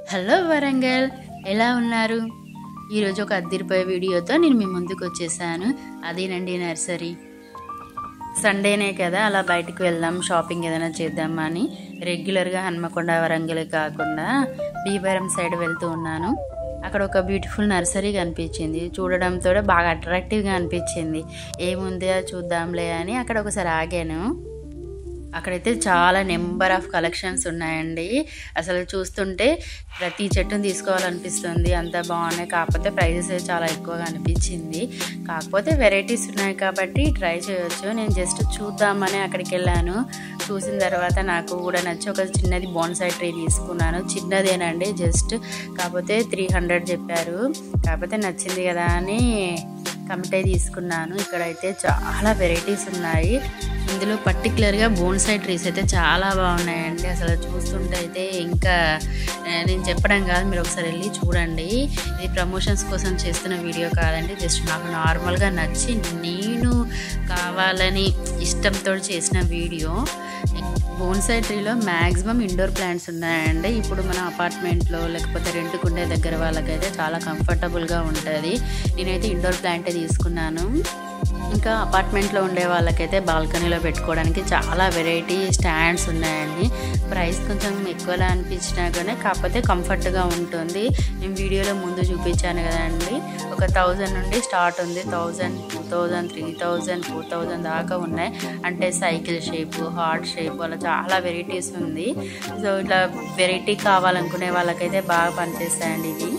Hello Warangal, ఎలా ఉన్నారు? ఈరోజు ఒక అద్దిరిపోయే వీడియోతో నేను మీ ముందుకు వచ్చేసాను. అదేనండి నర్సరీ. సండేనే కదా, అలా బయటకు వెళ్దాం, షాపింగ్ ఏదైనా చేద్దామని రెగ్యులర్గా హన్మకొండ వరంగల్ కాకుండా భీమవరం సైడ్ వెళ్తూ ఉన్నాను. అక్కడ ఒక బ్యూటిఫుల్ నర్సరీ కనిపించింది. చూడడంతో బాగా అట్రాక్టివ్గా అనిపించింది. ఏముంది చూద్దాంలే అని అక్కడ ఒకసారి ఆగాను. అక్కడైతే చాలా నెంబర్ ఆఫ్ కలెక్షన్స్ ఉన్నాయండి. అసలు చూస్తుంటే ప్రతి చెట్టును తీసుకోవాలనిపిస్తుంది, అంత బాగున్నాయి. కాకపోతే ప్రైజెస్ చాలా ఎక్కువగా అనిపించింది. కాకపోతే వెరైటీస్ ఉన్నాయి కాబట్టి ట్రై చేయొచ్చు. నేను జస్ట్ చూద్దామని అక్కడికి వెళ్ళాను. చూసిన తర్వాత నాకు కూడా నచ్చి ఒక చిన్నది బోన్సాయి ట్రీ తీసుకున్నాను. చిన్నదేనండి జస్ట్, కాకపోతే 300 చెప్పారు. కాకపోతే నచ్చింది కదా అని కమిట్ అయి తీసుకున్నాను. ఇక్కడైతే చాలా వెరైటీస్ ఉన్నాయి. ఇందులో పర్టికులర్గా బోన్సాయి ట్రీస్ అయితే చాలా బాగున్నాయండి. అసలు చూస్తుంటే అయితే ఇంకా నేను చెప్పడం కాదు, మీరు ఒకసారి వెళ్ళి చూడండి. ఇది ప్రమోషన్స్ కోసం చేస్తున్న వీడియో కాదండి, జస్ట్ నాకు నార్మల్గా నచ్చి నేను కావాలని ఇష్టంతో చేసిన వీడియో. బోన్సాయి ట్రీలో మ్యాక్సిమం ఇండోర్ ప్లాంట్స్ ఉన్నాయండి. ఇప్పుడు మన అపార్ట్మెంట్లో లేకపోతే రెంట్కు ఉండే దగ్గర వాళ్ళకైతే చాలా కంఫర్టబుల్గా ఉంటుంది. నేనైతే ఇండోర్ ప్లాంటే తీసుకున్నాను. ఇంకా అపార్ట్మెంట్లో ఉండే వాళ్ళకైతే బాల్కనీలో పెట్టుకోవడానికి చాలా వెరైటీ స్టాండ్స్ ఉన్నాయండి. ప్రైస్ కొంచెం ఎక్కువలా అనిపించినా కానీ కాకపోతే కంఫర్ట్గా ఉంటుంది. నేను వీడియోలో ముందు చూపించాను కదండి, ఒక 1000 నుండి స్టార్ట్ ఉంది. 1000, 2000, 3000, 4000 దాకా ఉన్నాయి. అంటే సైకిల్ షేపు, హార్ట్ షేపు, అలా చాలా వెరైటీస్ ఉంది. సో ఇట్లా వెరైటీ కావాలనుకునే వాళ్ళకైతే బాగా పనిచేస్తాయండి ఇవి.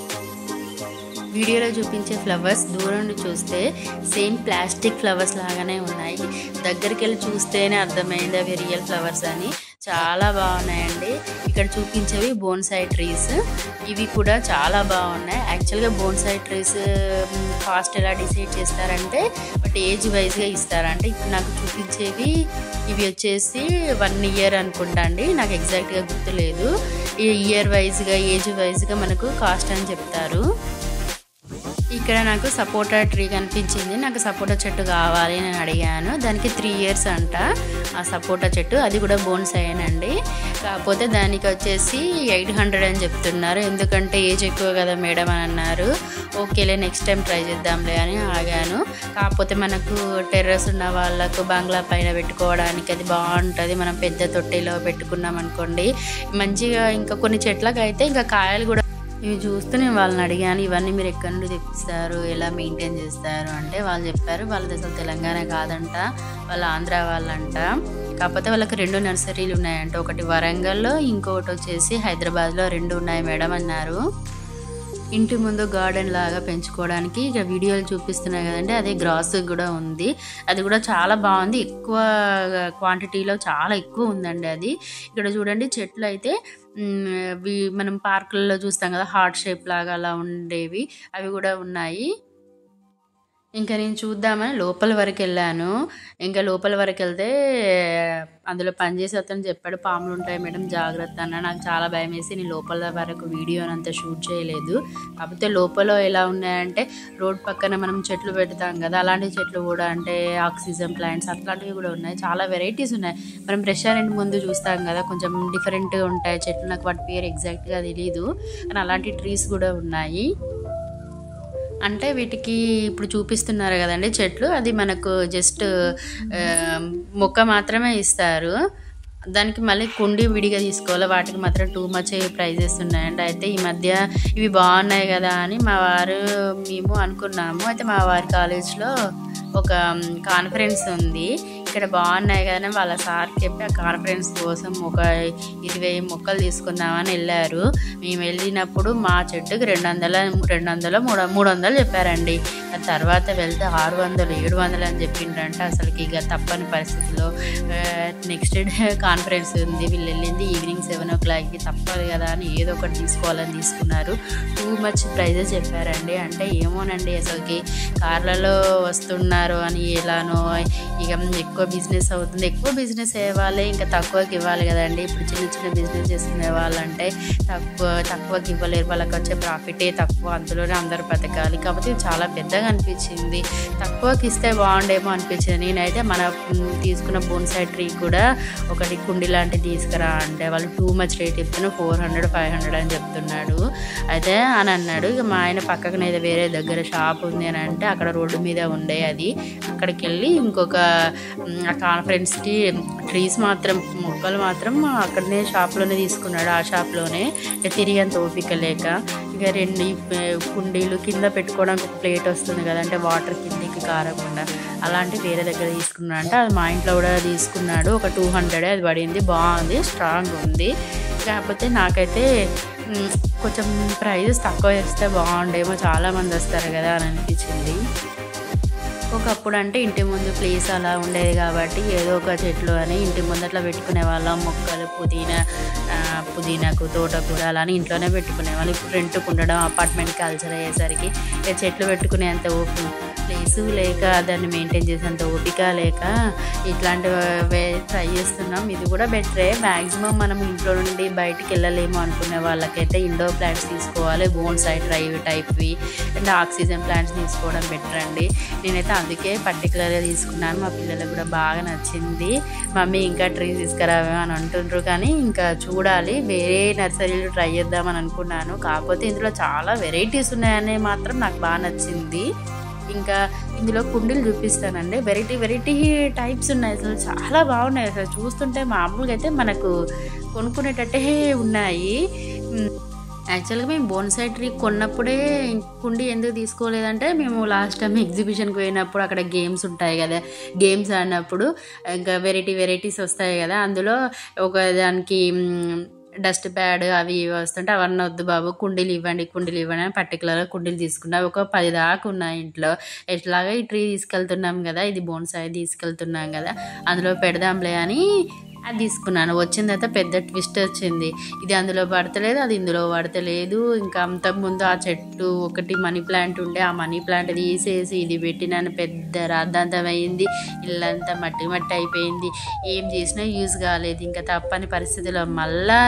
వీడియోలో చూపించే ఫ్లవర్స్ దూరం నుండి చూస్తే సేమ్ ప్లాస్టిక్ ఫ్లవర్స్ లాగానే ఉన్నాయి. దగ్గరికి వెళ్ళి చూస్తేనే అర్థమైంది అవి రియల్ ఫ్లవర్స్ అని. చాలా బాగున్నాయండి. ఇక్కడ చూపించేవి బోన్సాయి ట్రీస్. ఇవి కూడా చాలా బాగున్నాయి. యాక్చువల్గా బోన్సాయి ట్రీస్ కాస్ట్ ఎలా డిసైడ్ చేస్తారంటే బట్ ఏజ్ వైజ్గా ఇస్తారు. అంటే ఇప్పుడు నాకు చూపించేవి ఇవి వచ్చేసి 1 ఇయర్ అనుకుంటా అండి, నాకు ఎగ్జాక్ట్గా గుర్తులేదు. ఈ ఇయర్ వైజ్గా ఏజ్ వైజ్గా మనకు కాస్ట్ అని చెప్తారు. ఇక్కడ నాకు సపోటా ట్రీ కనిపించింది. నాకు సపోటా చెట్టు కావాలి నేను అడిగాను. దానికి 3 ఇయర్స్ అంట ఆ సపోటా చెట్టు. అది కూడా బోన్సాయేనండి. కాకపోతే దానికి వచ్చేసి 800 అని చెప్తున్నారు. ఎందుకంటే ఏజ్ ఎక్కువ కదా మేడం అని అన్నారు. ఓకేలే నెక్స్ట్ టైం ట్రై చేద్దాంలే అని ఆగాను. కాకపోతే మనకు టెర్రస్ ఉన్న వాళ్ళకు బంగ్లా పైన పెట్టుకోవడానికి అది బాగుంటుంది. మనం పెద్ద తొట్టెలో పెట్టుకున్నాం అనుకోండి మంచిగా. ఇంకా కొన్ని చెట్లకు అయితే ఇంకా కాయలు కూడా ఇవి చూస్తూ నేను వాళ్ళని అడిగాను, ఇవన్నీ మీరు ఎక్కడి నుండి తెప్పిస్తారు, ఎలా మెయింటైన్ చేస్తారు అంటే వాళ్ళు చెప్పారు వాళ్ళది అసలు తెలంగాణ కాదంట, వాళ్ళ ఆంధ్ర వాళ్ళంట. కాకపోతే వాళ్ళకి 2 నర్సరీలు ఉన్నాయంట. ఒకటి వరంగల్లో, ఇంకొకటి వచ్చేసి హైదరాబాద్లో. 2 ఉన్నాయి మేడం అన్నారు. ఇంటి ముందు గార్డెన్ లాగా పెంచుకోవడానికి ఇక వీడియోలు చూపిస్తున్నాయి కదండి, అదే గ్రాస్ కూడా ఉంది. అది కూడా చాలా బాగుంది. ఎక్కువ క్వాంటిటీలో చాలా ఎక్కువ ఉందండి అది. ఇక్కడ చూడండి చెట్లు అయితే మనం పార్కులలో చూస్తాం కదా హార్ట్ షేప్ లాగా అలా ఉండేవి, అవి కూడా ఉన్నాయి. ఇంకా నేను చూద్దామని లోపల వరకు వెళ్ళాను. ఇంకా లోపల వరకు వెళ్తే అందులో పనిచేసే అతను చెప్పాడు పాములు ఉంటాయి మేడం జాగ్రత్త అన్న. నాకు చాలా భయం వేసి నేను లోపల వరకు వీడియోని అంతా షూట్ చేయలేదు. కాకపోతే లోపల ఎలా ఉన్నాయంటే రోడ్ పక్కన మనం చెట్లు పెడతాం కదా అలాంటి చెట్లు కూడా, అంటే ఆక్సిజన్ ప్లాంట్స్ అట్లాంటివి కూడా ఉన్నాయి. చాలా వెరైటీస్ ఉన్నాయి. మనం రెస్టారెంట్ ముందు చూస్తాం కదా కొంచెం డిఫరెంట్గా ఉంటాయి చెట్లు, నాకు వాటి పేరు ఎగ్జాక్ట్గా తెలీదు. కానీ అలాంటి ట్రీస్ కూడా ఉన్నాయి. అంటే వీటికి ఇప్పుడు చూపిస్తున్నారు కదండి చెట్లు, అది మనకు జస్ట్ మొక్క మాత్రమే ఇస్తారు. దానికి మళ్ళీ కుండి విడిగా తీసుకోవాలి. వాటికి మాత్రం టూ మచ్ ప్రైజెస్ ఉన్నాయండి. అయితే ఈ మధ్య ఇవి బాగున్నాయి కదా అని మేము అనుకున్నాము. అయితే మా వారి కాలేజ్లో ఒక కాన్ఫరెన్స్ ఉంది, ఇక్కడ బాగున్నాయి కదా వాళ్ళ సార్కి చెప్పి ఆ కాన్ఫరెన్స్ కోసం ఒక 20 మొక్కలు తీసుకుందామని వెళ్ళారు. మేము వెళ్ళినప్పుడు మా చెట్టుకి 200 300 చెప్పారండి. ఆ తర్వాత వెళ్తే 600 700 అని చెప్పిండ్రంట. అసలుకి ఇక తప్పని పరిస్థితిలో నెక్స్ట్ డే కాన్ఫరెన్స్ ఉంది, వీళ్ళు వెళ్ళింది ఈవినింగ్ 7 o'clockకి, తప్పదు కదా అని ఏదో ఒకటి తీసుకోవాలని తీసుకున్నారు. టూ మచ్ ప్రైజెస్ చెప్పారండి. అంటే ఏమోనండి అసలుకి కార్లలో వస్తున్నారు అని ఎలానో ఇక ఎక్కువ బిజినెస్ అవుతుంది. ఎక్కువ బిజినెస్ అయ్యే వాళ్ళే ఇంకా తక్కువకి ఇవ్వాలి కదండి. ఇప్పుడు చిన్న చిన్న బిజినెస్ చేసుకునే వాళ్ళంటే తక్కువకి ఇవ్వలేరు, వాళ్ళకి వచ్చే ప్రాఫిటే తక్కువ, అందులోనే అందరూ బతకాలి. కాకపోతే చాలా పెద్దగా అనిపించింది, తక్కువకి ఇస్తే బాగుండేమో అనిపించింది. నేనైతే మన తీసుకున్న బోన్సాయి ట్రీ కూడా ఒకటి కుండి లాంటిది తీసుకురా అంటే వాళ్ళు టూ మచ్ రేట్ చెప్తున్నా, 400 500 అని చెప్తున్నాడు. అయితే అని అన్నాడు. ఇక మా ఆయన పక్కన వేరే దగ్గర షాప్ ఉంది అని అంటే అక్కడ రోడ్డు మీద ఉండే అది, అక్కడికి వెళ్ళి ఇంకొక కాన్ఫరెన్స్కి ట్రీస్ మాత్రం మొక్కలు మాత్రం అక్కడనే షాప్లోనే తీసుకున్నాడు. ఆ షాప్లోనే తిరిగేంత ఓపిక లేక ఇక 2 కుండీలు కింద పెట్టుకోవడానికి ఒక ప్లేట్ వస్తుంది కదా, అంటే వాటర్ కిందికి కారకుండా, అలాంటి వేరే దగ్గర తీసుకున్నాడు. అంటే అది మా ఇంట్లో కూడా తీసుకున్నాడు. ఒక 200 అది పడింది, బాగుంది, స్ట్రాంగ్ ఉంది. కాకపోతే నాకైతే కొంచెం ప్రైజెస్ తక్కువ చేస్తే బాగుండేమో, చాలామంది వస్తారు కదా అని అనిపించింది. ఒకప్పుడు అంటే ఇంటి ముందు ప్లేస్ అలా ఉండేది కాబట్టి ఏదో ఒక చెట్లు అని ఇంటి ముందట్లా పెట్టుకునే వాళ్ళం. మొక్కలు, పుదీనాకు, తోటకూర అలా అని ఇంట్లోనే పెట్టుకునే వాళ్ళు. ఇప్పుడు రెంట్కి ఉండడం, అపార్ట్మెంట్ కల్చర్ అయ్యేసరికి చెట్లు పెట్టుకునేంత ప్లేసు లేక, దాన్ని మెయింటైన్ చేసేంత ఓపిక లేక ఇట్లాంటివి ట్రై చేస్తున్నాం. ఇది కూడా బెటరే. మ్యాక్సిమం మనం ఇంట్లో నుండి బయటికి వెళ్ళలేము అనుకునే వాళ్ళకైతే ఇండోర్ ప్లాంట్స్ తీసుకోవాలి, బోన్సాయి టైప్వి అండ్ ఆక్సిజన్ ప్లాంట్స్ తీసుకోవడం బెటర్ అండి. నేనైతే అందుకే పర్టికులర్గా తీసుకున్నాను. మా పిల్లలకు కూడా బాగా నచ్చింది. మమ్మీ ఇంకా ట్రీ తీసుకురావే అని అంటుండ్రు, కానీ ఇంకా చూడాలి, వేరే నర్సరీలు ట్రై చేద్దామని అనుకున్నాను. కాకపోతే ఇందులో చాలా వెరైటీస్ ఉన్నాయని మాత్రం నాకు బాగా నచ్చింది. ఇంకా ఇందులో కుండీలు చూపిస్తానండి, వెరైటీ టైప్స్ ఉన్నాయి, అసలు చాలా బాగున్నాయి. అసలు చూస్తుంటే మామూలుగా అయితే మనకు కొనుక్కునేటట్టే ఉన్నాయి. యాక్చువల్గా మేము బోన్సాయి ట్రీ కొన్నప్పుడే కుండీ ఎందుకు తీసుకోలేదంటే, మేము లాస్ట్ టైం ఎగ్జిబిషన్కి పోయినప్పుడు అక్కడ గేమ్స్ ఉంటాయి కదా, గేమ్స్ ఆడినప్పుడు ఇంకా వెరైటీస్ వస్తాయి కదా, అందులో ఒక దానికి డస్ట్ ప్యాడ్ అవి ఇవి వస్తుంటే అవన్నీ వద్దు బాబు, కుండీలు ఇవ్వండి అని పర్టికులర్గా కుండీలు తీసుకున్నా. ఒక 10 దాకా ఉన్నాయి ఇంట్లో. ఎట్లాగా ఈ ట్రీ తీసుకెళ్తున్నాం కదా, ఇది బోన్సాయి తీసుకెళ్తున్నాం కదా, అందులో పెడదాంలే అని అది తీసుకున్నాను. వచ్చిన తర్వాత పెద్ద ట్విస్ట్ వచ్చింది. ఇది అందులో పడతలేదు, అది ఇందులో పడతలేదు. ఇంకా అంతకుముందు ఆ చెట్టు ఒకటి మనీ ప్లాంట్ ఉండే, ఆ మనీ ప్లాంట్ తీసేసి ఇది పెట్టినాను, పెద్ద రాద్ధాంతం అయింది. ఇల్లంతా మట్టి అయిపోయింది. ఏం చేసినా యూజ్ కాలేదు. ఇంకా తప్పని పరిస్థితిలో మళ్ళా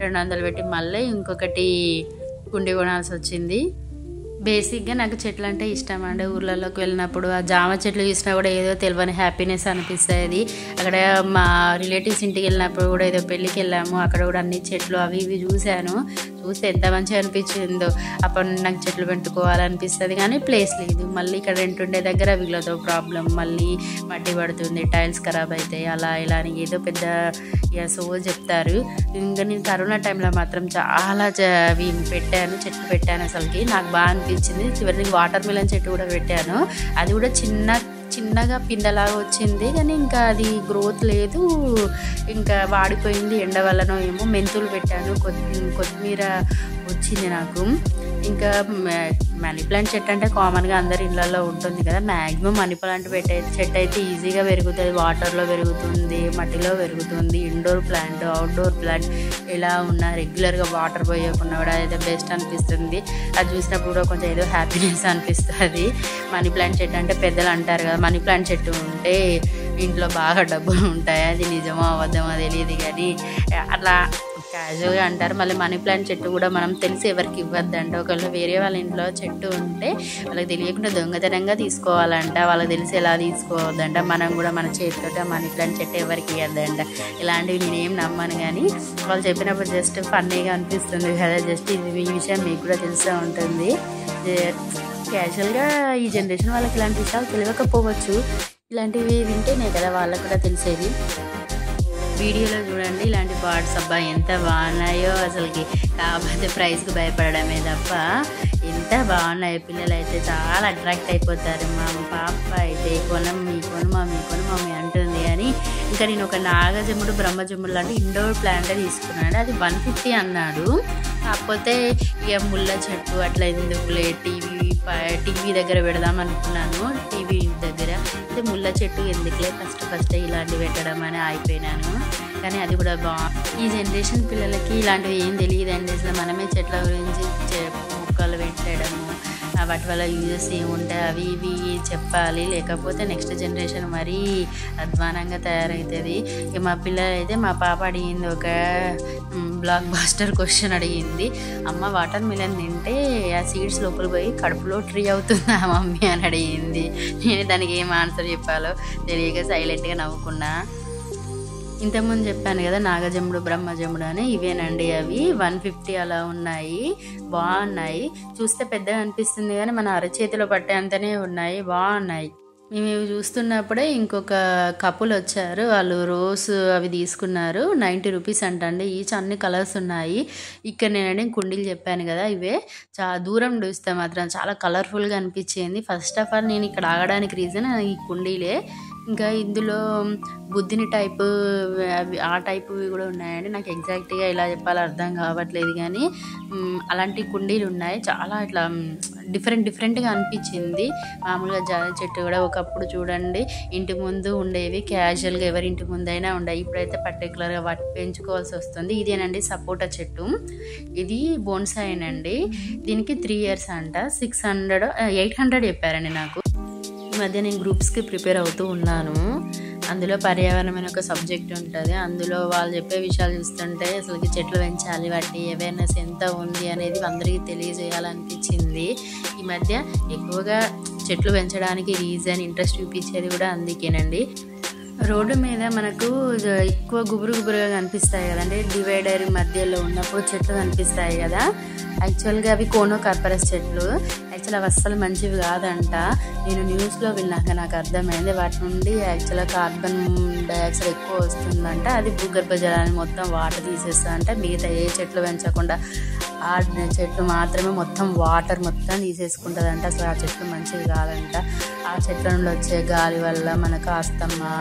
200 పెట్టి మళ్ళీ ఇంకొకటి కుండి కొనాల్సి వచ్చింది. బేసిక్గా నాకు చెట్లు అంటే ఇష్టం అండి. ఊర్లలోకి వెళ్ళినప్పుడు ఆ జామ చెట్లు చూసినా కూడా ఏదో తెలియని హ్యాపీనెస్ అనిపిస్తుంది. అక్కడ మా రిలేటివ్స్ ఇంటికి వెళ్ళినప్పుడు కూడా ఏదో పెళ్ళికి వెళ్ళాము, అక్కడ కూడా అన్ని చెట్లు అవి ఇవి చూశాను. చూస్తే ఎంత మంచిగా అనిపించిందో. అప్పుడు నాకు చెట్లు పెట్టుకోవాలనిపిస్తుంది కానీ ప్లేస్ లేదు. మళ్ళీ ఇక్కడ రెంట్ ఉండే దగ్గర వీళ్ళతో ప్రాబ్లం, మళ్ళీ మట్టి పడుతుంది, టైల్స్ ఖరాబ్ అవుతాయి, అలా ఇలా అని ఏదో పెద్ద సో చెప్తారు. ఇంకా నేను కరోనా టైంలో మాత్రం చాలా చెట్లు పెట్టాను. అసలుకి నాకు బాగా అనిపించింది. చివరికి వాటర్ మిలన్ చెట్టు కూడా పెట్టాను. అది కూడా చిన్నగా పిందలాగా వచ్చింది, కానీ ఇంకా అది గ్రోత్ లేదు, ఇంకా వాడిపోయింది ఎండ వల్లనో ఏమో. మెంతులు పెట్టాను, కొత్తిమీర వచ్చింది నాకు. ఇంకా మనీ ప్లాంట్ చెట్టు అంటే కామన్గా అందరి ఇళ్ళల్లో ఉంటుంది కదా, మ్యాక్సిమం మనీ ప్లాంట్ చెట్టు అయితే ఈజీగా పెరుగుతుంది, వాటర్లో పెరుగుతుంది, మట్టిలో పెరుగుతుంది. ఇండోర్ ప్లాంట్, అవుట్డోర్ ప్లాంట్ ఇలా ఉన్న రెగ్యులర్గా వాటర్ పోయకుండా కూడా అయితే బెస్ట్ అనిపిస్తుంది. అది చూసినప్పుడు కూడా కొంచెం ఏదో హ్యాపీనెస్ అనిపిస్తుంది. మనీ ప్లాంట్ చెట్టు అంటే పెద్దలు అంటారు కదా, మనీ ప్లాంట్ చెట్టు ఉంటే ఇంట్లో బాగా డబ్బులు ఉంటాయి. అది నిజమో అబద్ధమో తెలియదు కానీ అట్లా క్యాజువల్గా అంటారు. మళ్ళీ మనీ ప్లాంట్ చెట్టు కూడా మనం తెలిసి ఎవరికి ఇవ్వద్దంట. ఒకవేళ వేరే వాళ్ళ ఇంట్లో చెట్టు ఉంటే వాళ్ళకి తెలియకుండా దొంగతనంగా తీసుకోవాలంట, వాళ్ళకి తెలిసి ఎలా తీసుకోవద్దంట. మనం కూడా మన చేతితో మనీ ప్లాంట్ చెట్టు ఎవరికి ఇవ్వద్దంట. ఇలాంటివి నేనేం నమ్మను, కానీ వాళ్ళు చెప్పినప్పుడు జస్ట్ ఫన్నీగా అనిపిస్తుంది కదా, జస్ట్ ఈ విషయం మీకు కూడా తెలిసే ఉంటుంది. క్యాజువల్గా ఈ జనరేషన్ వాళ్ళకి ఇలాంటి విషయాలు తెలియకపోవచ్చు, ఇలాంటివి వింటేనే కదా వాళ్ళకు కూడా తెలిసేది. వీడియోలో చూడండి ఇలాంటి పార్ట్స్, అబ్బా ఎంత బాగున్నాయో అసలుకి. కాకపోతే ప్రైస్కి భయపడమే తప్ప ఎంత బాగున్నాయో. పిల్లలు అయితే చాలా అట్రాక్ట్ అయిపోతారు. మా పాప అయితే మీ కొను అంటుంది. అని ఇంకా నేను ఒక నాగజముడు, బ్రహ్మజముడు లాంటి ఇండోర్ ప్లాంట్ తీసుకున్నాను. అది 150 అన్నాడు. కాకపోతే ఇక ముళ్ళ చెట్టు అట్లా ఎందుకులే, టీవీ దగ్గర పెడదాం అనుకున్నాను. టీవీ దగ్గర అయితే ముళ్ళ చెట్టు ఎందుకులే, ఫస్ట్ ఇలాంటివి పెట్టడం అని అయిపోయినాను. కానీ అది కూడా ఈ జనరేషన్ పిల్లలకి ఇలాంటివి ఏం తెలియదండి. అసలు మనమే చెట్ల గురించి మొక్కలు పెట్టడము వాటి వల్ల యూజెస్ ఏముంటాయి అవి ఇవి చెప్పాలి, లేకపోతే నెక్స్ట్ జనరేషన్ మరీ అధ్వానంగా తయారవుతుంది. ఇక మా పిల్లలు అయితే మా పాప అడిగింది, ఒక బ్లాక్ బాస్టర్ క్వశ్చన్ అడిగింది, అమ్మ వాటర్ మిలన్ తింటే ఆ సీడ్స్ లోపల పోయి కడుపులో ట్రీ అవుతుందా మమ్మీ అని అడిగింది. నేను దానికి ఏం ఆన్సర్ చెప్పాలో తెలియక సైలెంట్గా నవ్వుకున్నా. ఇంతకుముందు చెప్పాను కదా నాగజముడు బ్రహ్మజముడు అని, ఇవేనండి అవి 150 అలా ఉన్నాయి. బాగున్నాయి, చూస్తే పెద్దగా అనిపిస్తుంది కానీ మన అరచేతిలో పట్టేంతనే ఉన్నాయి, బాగున్నాయి. మేము ఇవి చూస్తున్నప్పుడే ఇంకొక కపుల్ వచ్చారు, వాళ్ళు రోజ్ అవి తీసుకున్నారు. 90 రూపీస్ అంటండి ఈచ్, అన్ని కలర్స్ ఉన్నాయి. ఇక్కడ నేనండి కుండీలు చెప్పాను కదా, ఇవే చాలా దూరం చూస్తే మాత్రం చాలా కలర్ఫుల్గా అనిపించింది. ఫస్ట్ ఆఫ్ ఆల్ నేను ఇక్కడ ఆగడానికి రీజన్ ఈ కుండీలే. ఇంకా ఇందులో బుద్ధిని టైపు అవి ఆ టైపువి కూడా ఉన్నాయండి. నాకు ఎగ్జాక్ట్గా ఇలా చెప్పాలో అర్థం కావట్లేదు కానీ అలాంటి కుండీలు ఉన్నాయి. చాలా ఇట్లా డిఫరెంట్గా అనిపించింది. మామూలుగా జాజి చెట్టు కూడా ఒకప్పుడు చూడండి ఇంటి ముందు ఉండేవి, క్యాజువల్గా ఎవరి ఇంటి ముందైనా ఉండేవి. ఇప్పుడైతే పర్టికులర్గా వాటి పెంచుకోవాల్సి వస్తుంది. ఇదేనండి సపోటా చెట్టు, ఇది బోన్సాయినండి. దీనికి 3 years అంట. 800 చెప్పారండి నాకు. ఈ మధ్య నేను గ్రూప్స్కి ప్రిపేర్ అవుతూ ఉన్నాను. అందులో పర్యావరణం అనే ఒక సబ్జెక్ట్ ఉంటుంది. అందులో వాళ్ళు చెప్పే విషయాలు చూస్తుంటే అసలుకి చెట్లు పెంచాలి, వాటి అవేర్నెస్ ఎంత ఉంది అనేది అందరికీ తెలియజేయాలనిపించింది. ఈ మధ్య ఎక్కువగా చెట్లు పెంచడానికి రీజన్ ఇంట్రెస్ట్ చూపించేది కూడా అందుకేనండి. రోడ్డు మీద మనకు ఎక్కువ గుబురుగా కనిపిస్తాయి కదండి, డివైడర్ మధ్యలో ఉన్నప్పుడు చెట్లు కనిపిస్తాయి కదా. యాక్చువల్గా అవి కోనోకార్పరస్ చెట్లు. యాక్చువల్ అవి అస్సలు మంచివి కాదంట. నేను న్యూస్లో విన్నాక నాకు అర్థమైంది, వాటి నుండి యాక్చువల్గా కార్బన్ డైఆక్సైడ్ ఎక్కువ వస్తుందంట. అది భూగర్భ జలాన్ని మొత్తం వాటర్ తీసేస్తా అంటే, మిగతా ఏ చెట్లు పెంచకుండా ఆ చెట్లు మాత్రమే మొత్తం వాటర్ మొత్తం తీసేసుకుంటుందంట. అసలు ఆ చెట్లు మంచివి కాదంట. ఆ చెట్ల నుండి వచ్చే గాలి వల్ల మనకు ఆస్తమా,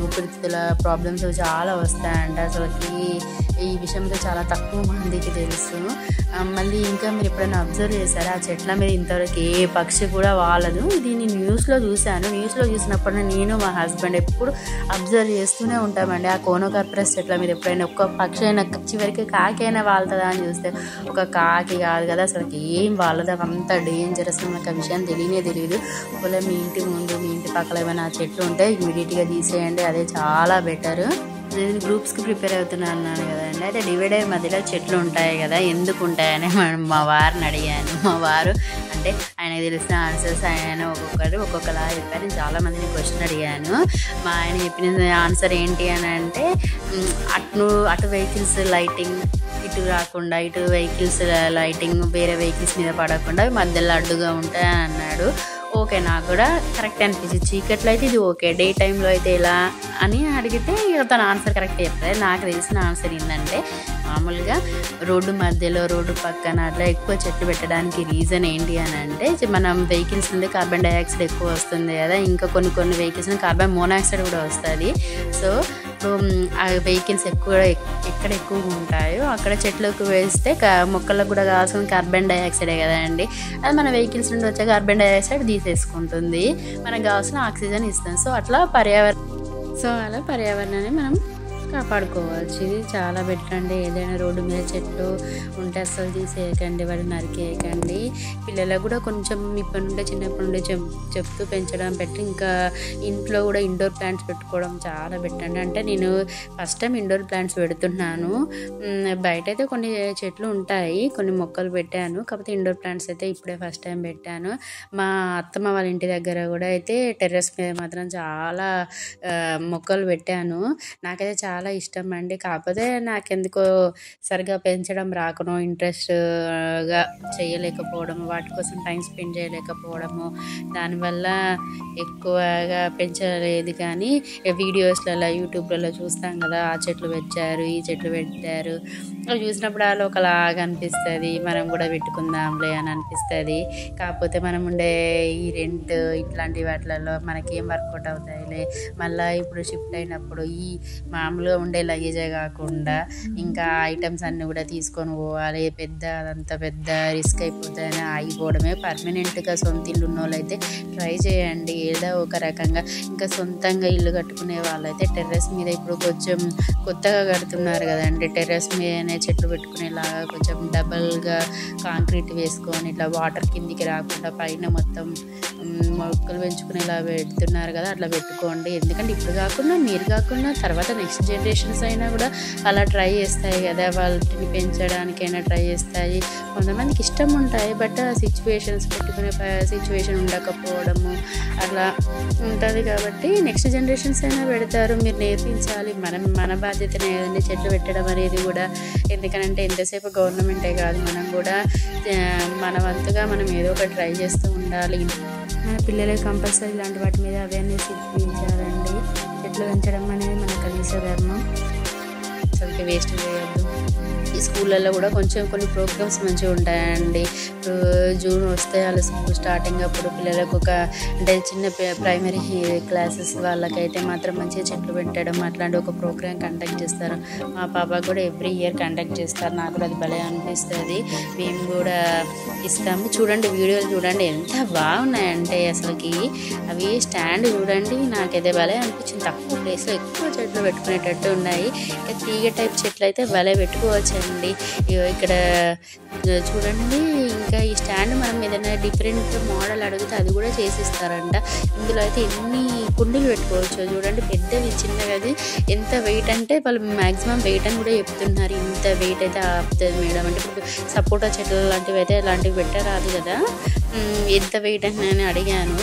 ఊపిరితిత్తుల ప్రాబ్లమ్స్ చాలా వస్తాయంట. అసలుకి ఈ విషయంలో చాలా తక్కువ మందికి తెలుసు. మళ్ళీ ఇంకా మీరు ఎప్పుడైనా అబ్జర్వ్ చేశారా, ఆ చెట్ల మీద ఇంతవరకు ఏ పక్షి కూడా వాలదు. ఇది నేను న్యూస్లో చూశాను. న్యూస్లో చూసినప్పుడు నేను మా హస్బెండ్ ఎప్పుడు అబ్జర్వ్ చేస్తూనే ఉంటామండి. ఆ కోనోకార్పరస్ చెట్ల మీద ఎప్పుడైనా ఒక్క పక్షి అయినా, చివరికి కాకి అయినా వాళ్తుందా అని చూస్తే ఒక కాకి కాదు కదా, అసలుకి ఏం వాళ్ళదు. అంత డేంజరస్, మనకు ఆ విషయం తెలియదు. ఒకవేళ మీ ఇంటి ముందు మీ ఇంటి పక్కల ఏమైనా చెట్లు ఉంటే ఇమీడియట్గా తీసేయండి, అదే చాలా బెటర్. నేను గ్రూప్స్కి ప్రిపేర్ అవుతున్నాను అన్నాను కదండి, అయితే డివైడర్ మధ్యలో చెట్లు ఉంటాయి కదా, ఎందుకు ఉంటాయని మా వారిని అడిగాను. మా వారు అంటే ఆయనకు తెలిసిన ఆన్సర్స్ ఆయన ఒక్కొక్కలా చెప్పారు. నేను చాలామందిని క్వశ్చన్ అడిగాను. మా ఆయన చెప్పిన ఆన్సర్ ఏంటి అని అంటే, అటు వెహికల్స్ లైటింగ్ ఇటు రాకుండా, ఇటు వెహికల్స్ లైటింగ్ వేరే వెహికల్స్ మీద పడకుండా మధ్యలో అడ్డుగా ఉంటాయని అన్నాడు. ఓకే, నాకు కూడా కరెక్ట్ అనిపించింది. చీకట్లో అయితే ఇది ఓకే, డే టైంలో అయితే ఎలా అని అడిగితే ఇక తన ఆన్సర్ కరెక్ట్ చెప్తారు. నాకు తెలిసిన ఆన్సర్ ఏంటంటే, మామూలుగా రోడ్డు మధ్యలో, రోడ్డు పక్కన అట్లా ఎక్కువ చెట్లు పెట్టడానికి రీజన్ ఏంటి అని అంటే, మనం వెహికల్స్ నుండి కార్బన్ డైఆక్సైడ్ ఎక్కువ వస్తుంది కదా, ఇంకా కొన్ని వెహికల్స్ నుండి కార్బన్ మోనాక్సైడ్ కూడా వస్తుంది. సో ఆ వెహికల్స్ ఎక్కడ ఎక్కువగా ఉంటాయో అక్కడ చెట్లకు వేస్తే మొక్కలకు కూడా కావాల్సిన కార్బన్ డైఆక్సైడే కదండి. అది మన వెహికల్స్ నుండి వచ్చే కార్బన్ డైఆక్సైడ్ తీసేసుకుంటుంది, మనకు కావాల్సిన ఆక్సిజన్ ఇస్తుంది. సో అలా పర్యావరణాన్ని మనం కాపాడుకోవచ్చు. ఇది చాలా బెటర్ అండి. ఏదైనా రోడ్డు మీద చెట్లు ఉంటే అస్సలు తీసేయకండి, వాటిని నరికేయకండి. పిల్లలకు కూడా కొంచెం చిన్నప్పటి నుండి చెప్తూ పెంచడం బెటర్. ఇంకా ఇంట్లో కూడా ఇండోర్ ప్లాంట్స్ పెట్టుకోవడం చాలా బెటర్ అండి. అంటే నేను ఫస్ట్ టైం ఇండోర్ ప్లాంట్స్ పెడుతున్నాను. బయట అయితే కొన్ని చెట్లు ఉంటాయి, కొన్ని మొక్కలు పెట్టాను, కాకపోతే ఇండోర్ ప్లాంట్స్ అయితే ఇప్పుడే ఫస్ట్ టైం పెట్టాను. మా అత్తమ్మ వాళ్ళ ఇంటి దగ్గర కూడా అయితే టెర్రస్ మీద మాత్రం చాలా మొక్కలు పెట్టాను. నాకైతే చాలా ఇష్టం అండి. కాకపోతే నాకెందుకో సరిగా పెంచడం రాకనో, ఇంట్రెస్ట్గా చేయలేకపోవడము, వాటి కోసం టైం స్పెండ్ చేయలేకపోవడము, దానివల్ల ఎక్కువగా పెంచలేదు. కానీ వీడియోస్లలో, యూట్యూబ్లలో చూస్తాం కదా, ఆ చెట్లు పెంచారు, ఈ చెట్లు పెట్టారు, అవి చూసినప్పుడు అలా ఒకలాగా అనిపిస్తుంది, మనం కూడా పెట్టుకుందాంలే అని అనిపిస్తుంది. కాకపోతే మనం ఉండే ఈ రెంట్ ఇట్లాంటి వాటిలలో మనకేం వర్కౌట్ అవుతాయిలే. మళ్ళీ ఇప్పుడు షిఫ్ట్ అయినప్పుడు ఈ మామూలు మామూలుగా ఉండే లగేజే కాకుండా ఇంకా ఐటమ్స్ అన్నీ కూడా తీసుకొని పోవాలి, అదంతా పెద్ద రిస్క్ అయిపోతుందని ఆగిపోవడమే. పర్మనెంట్గా సొంత ఇల్లు ఉన్న వాళ్ళైతే ట్రై చేయండి ఏదో ఒక రకంగా. ఇంకా సొంతంగా ఇల్లు కట్టుకునే వాళ్ళైతే టెర్రస్ మీద ఇప్పుడు కొంచెం కొత్తగా కడుతున్నారు కదండి, టెర్రస్ మీదనే చెట్లు పెట్టుకునేలాగా కొంచెం డబల్గా కాంక్రీట్ వేసుకొని ఇట్లా వాటర్ కిందికి రాకుండా పైన మొత్తం మొక్కలు పెంచుకునేలా పెడుతున్నారు కదా, అట్లా పెట్టుకోండి. ఎందుకంటే ఇప్పుడు కాకుండా మీరు కాకుండా తర్వాత నెక్స్ట్ జనరేషన్స్ అయినా కూడా అలా ట్రై చేస్తాయి కదా, వాటిని పెంచడానికైనా ట్రై చేస్తాయి. కొంతమందికి ఇష్టం ఉంటాయి, బట్ ఆ సిచ్యువేషన్స్ పెట్టుకునే సిచ్యువేషన్ ఉండకపోవడము అట్లా ఉంటుంది. కాబట్టి నెక్స్ట్ జనరేషన్స్ అయినా పెడతారు, మీరు నేర్పించాలి. మన బాధ్యతనే కదండి చెట్లు పెట్టడం అనేది కూడా. ఎందుకనంటే ఎంతసేపు గవర్నమెంటే కాదు, మనం కూడా మన వంతుగా మనం ఏదో ఒకటి ట్రై చేస్తూ ఉండాలి. మన పిల్లలకి కంపల్సరీ ఇలాంటి వాటి మీద అవేర్నెస్ ఇప్పించాలండి. చెట్లు పెంచడం అనేది మన కనీస ధర్మం, అసలుకి వేస్ట్ చేయొద్దు. ఈ స్కూళ్ళల్లో కూడా కొన్ని ప్రోగ్రామ్స్ మంచిగా ఉంటాయండి. జూన్ వస్తే వాళ్ళ స్కూల్ స్టార్టింగ్ అప్పుడు పిల్లలకు అంటే చిన్న ప్రైమరీ క్లాసెస్ వాళ్ళకైతే మాత్రం మంచిగా చెట్లు పెట్టడం అట్లాంటి ఒక ప్రోగ్రామ్ కండక్ట్ చేస్తారు. మా పాప కూడా ఎవ్రీ ఇయర్ కండక్ట్ చేస్తారు, నాకు కూడా అది భలే అనిపిస్తుంది. మేము కూడా ఇస్తాము. చూడండి వీడియోలు చూడండి ఎంత బాగున్నాయంటే అసలుకి. అవి స్టాండ్ చూడండి, నాకైతే భలే అనిపించింది. తక్కువ ప్లేస్లో ఎక్కువ చెట్లు పెట్టుకునేటట్టు ఉన్నాయి. ఇంకా తీగ టైప్ చెట్లు అయితే భలే పెట్టుకోవచ్చండి. ఇక్కడ చూడండి, ఇంకా ఈ స్టాండ్ మనం ఏదైనా డిఫరెంట్ మోడల్ అడిగితే అది కూడా చేసిస్తారంట. ఇందులో అయితే ఎన్ని కుండీలు పెట్టుకోవచ్చు చూడండి, పెద్దవి చిన్నవి. అది ఎంత వెయిట్ అంటే వాళ్ళు మ్యాక్సిమం వెయిట్ అని కూడా చెప్తున్నారు. ఇంత వెయిట్ అయితే ఆపుతుంది మేడం అంటే. ఇప్పుడు సపోటా చెట్లు లాంటివి అయితే అలాంటివి పెట్టరాదు కదా, ఎంత వెయిట్ అని నేను అడిగాను.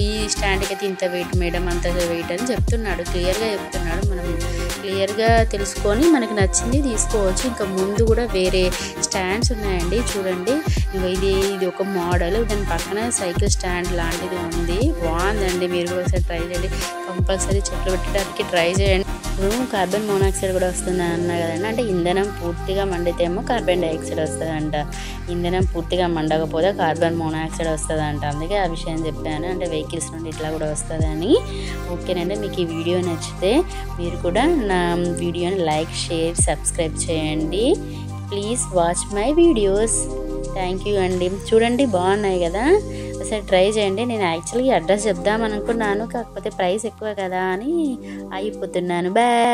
ఈ స్టాండ్కి అయితే ఇంత వెయిట్ మేడం, అంత వెయిట్ అని చెప్తున్నాడు, క్లియర్గా చెప్తున్నాడు. మనం క్లియర్గా తెలుసుకొని మనకి నచ్చింది తీసుకోవచ్చు. ఇంకా ముందు కూడా వేరే స్టాండ్స్ ఉన్నాయండి చూడండి. ఇది ఒక మోడల్, దాని పక్కన సైకిల్ స్టాండ్ లాంటిది ఉంది, బాగుందండి. మీరు కూడా ఒకసారి ట్రై చేయండి, కంపల్సరీ చెట్లు పెట్టడానికి ట్రై చేయండి. ఇప్పుడు కార్బన్ మోనాక్సైడ్ కూడా వస్తుందని అన్నా కదండి, అంటే ఇంధనం పూర్తిగా మండితేమో కార్బన్ డైఆక్సైడ్ వస్తుందంట, ఇంధనం పూర్తిగా మండకపోతే కార్బన్ మోనాక్సైడ్ వస్తుందంట. అందుకే ఆ విషయం చెప్పాను, అంటే వెహికల్స్ నుండి ఇట్లా కూడా వస్తుందని. ఓకేనండి, మీకు ఈ వీడియో నచ్చితే మీరు కూడా నా వీడియోని లైక్, షేర్, సబ్స్క్రైబ్ చేయండి. Please watch my videos. Thank you అండి. చూడండి బాగున్నాయి కదా, ఒకసారి ట్రై చేయండి. నేను యాక్చువల్గా అడ్రస్ చెప్దామనుకున్నాను, కాకపోతే ప్రైస్ ఎక్కువ కదా అని ఆగిపోతున్నాను. బాయ్.